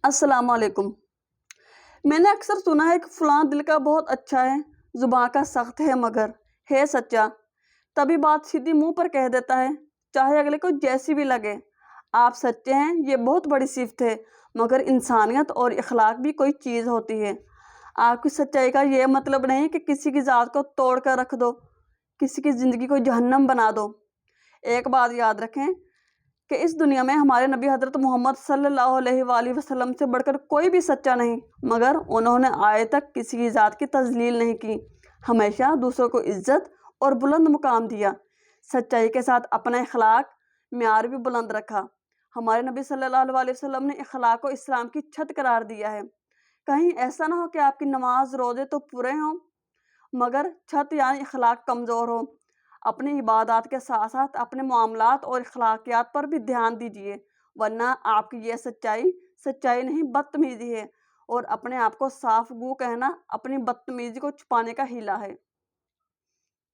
السلام علیکم۔ میں نے اکثر سنا ہے کہ فلاں دل کا بہت اچھا ہے، زباں کا سخت ہے مگر ہے سچا۔ تبھی بات سیدھی منہ پر کہہ دیتا ہے، چاہے اگلے کو جیسی بھی لگے۔ آپ سچے ہیں یہ بہت بڑی صفت ہے، مگر انسانیت اور اخلاق بھی کوئی چیز ہوتی ہے۔ آپ کی سچائی کا یہ مطلب نہیں کہ کسی کی ذات کو توڑ کر رکھ دو، کسی کی زندگی کو جہنم بنا دو۔ ایک بات یاد رکھیں کہ اس دنیا میں ہمارے نبی حضرت محمد صلی اللہ علیہ وآلہ وسلم سے بڑھ کر کوئی بھی سچا نہیں، مگر انہوں نے آج تک کسی کی ذات کی تذلیل نہیں کی، ہمیشہ دوسروں کو عزت اور بلند مقام دیا، سچائی کے ساتھ اپنا اخلاق معیار بھی بلند رکھا۔ ہمارے نبی صلی اللہ علیہ وسلم نے اخلاق کو اسلام کی چھت قرار دیا ہے۔ کہیں ایسا نہ ہو کہ آپ کی نماز روزے تو پورے ہوں مگر چھت یعنی اخلاق کمزور ہو۔ اپنی عبادات کے ساتھ ساتھ اپنے معاملات اور اخلاقیات پر بھی دھیان دیجیے، ورنہ آپ کی یہ سچائی نہیں بدتمیزی ہے، اور اپنے آپ کو صاف گو کہنا اپنی بدتمیزی کو چھپانے کا ہیلا ہے۔